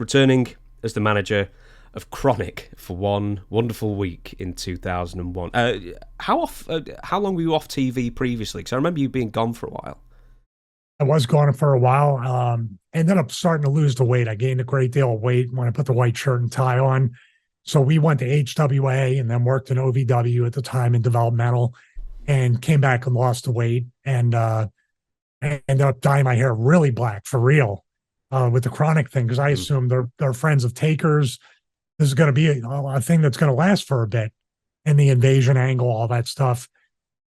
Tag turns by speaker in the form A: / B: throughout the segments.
A: returning as the manager of Kronik for one wonderful week in 2001. How long were you off TV previously? Because I remember you being gone for a while.
B: I was gone for a while. Ended up starting to lose the weight. I gained a great deal of weight when I put the white shirt and tie on. So we went to HWA and then worked in OVW at the time in developmental, and came back and lost the weight, and ended up dyeing my hair really black for real with the Kronik thing, because I assumed they're friends of Takers. This is going to be a thing that's going to last for a bit, and the invasion angle, all that stuff.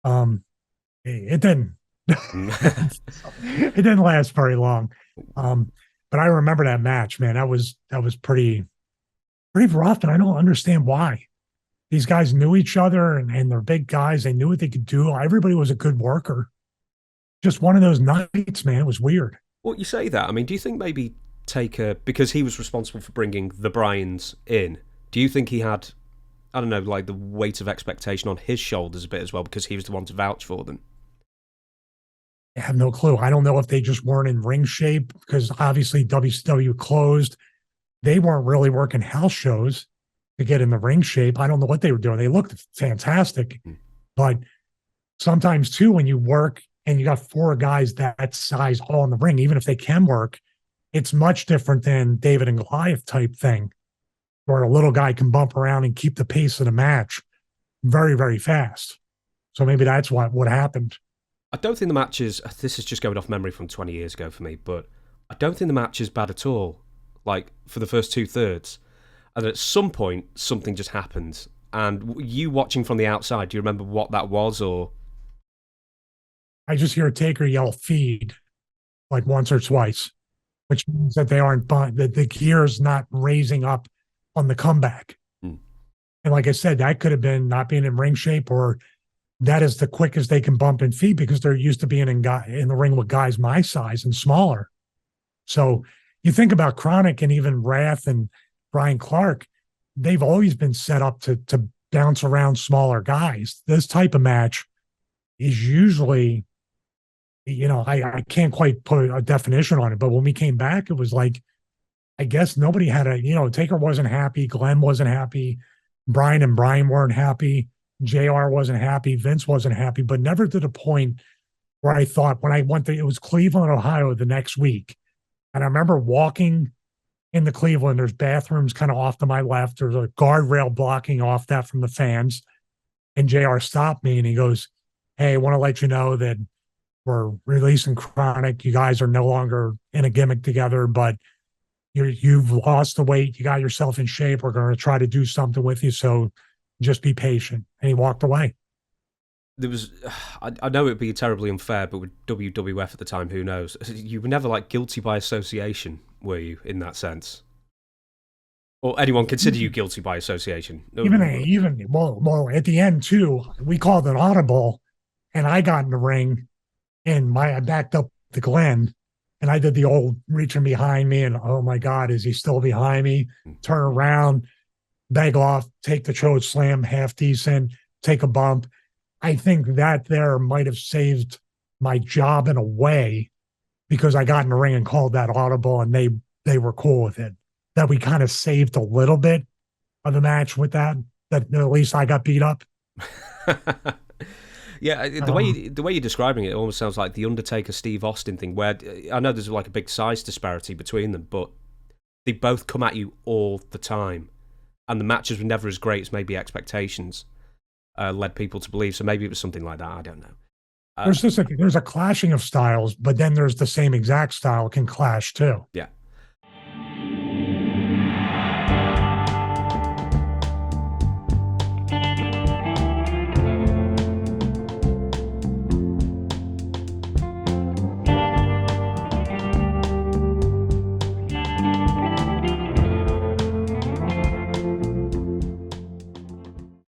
B: It didn't. It didn't last very long. But I remember that match, man. That was pretty rough, and I don't understand why. These guys knew each other, and they're big guys. They knew what they could do. Everybody was a good worker. Just one of those nights, man. It was weird.
A: Well, you say that. I mean, do you think maybe Taker, because he was responsible for bringing the Bryans in, do you think he had, I don't know, like the weight of expectation on his shoulders a bit as well, because he was the one to vouch for them?
B: I have no clue. I don't know if they just weren't in ring shape, because obviously WCW closed. They weren't really working house shows to get in the ring shape. I don't know what they were doing. They looked fantastic. But sometimes, too, when you work and you got four guys that size all in the ring, even if they can work, it's much different than David and Goliath type thing, where a little guy can bump around and keep the pace of the match very, very fast. So maybe that's what happened.
A: I don't think the match is, this is just going off memory from 20 years ago for me, but I don't think the match is bad at all, like for the first two-thirds. And at some point, something just happened. And you watching from the outside, do you remember what that was? Or
B: I just hear Taker yell "feed" like once or twice, which means that they aren't, that the gear's not raising up on the comeback. And like I said, that could have been not being in ring shape, or that is the quickest they can bump and feed, because they're used to being in the ring with guys my size and smaller. So you think about Kronik and even Wrath and Brian Clark, they've always been set up to bounce around smaller guys. This type of match is usually, I can't quite put a definition on it, but when we came back, it was like, I guess nobody had Taker wasn't happy, Glenn wasn't happy, Brian and Brian weren't happy, JR wasn't happy, Vince wasn't happy, but never to the point where I thought, when I went to, it was Cleveland, Ohio the next week. And I remember walking in the Cleveland, there's bathrooms kind of off to my left. There's a guardrail blocking off that from the fans. And JR stopped me and he goes, "Hey, I want to let you know that we're releasing Kronik. You guys are no longer in a gimmick together, but you've lost the weight. You got yourself in shape. We're going to try to do something with you. So just be patient." And he walked away.
A: there was, I know it would be terribly unfair, but with WWF at the time, who knows? You were never like guilty by association, were you, in that sense? Or anyone consider you guilty by association? No.
B: Even well, at the end too, we called an audible, and I got in the ring, and I backed up the Glenn, and I did the old reaching behind me, and oh my God, is he still behind me? Turn around, bag off, take the choke slam, half decent, take a bump. I think that there might have saved my job in a way, because I got in the ring and called that audible, and they were cool with it. That we kind of saved a little bit of the match with that at least I got beat up.
A: Yeah, the way you're describing it almost sounds like the Undertaker Steve Austin thing, where I know there's like a big size disparity between them, but they both come at you all the time, and the matches were never as great as maybe expectations led people to believe. So maybe it was something like that. I don't know.
B: There's a clashing of styles, but then there's the same exact style can clash too.
A: Yeah.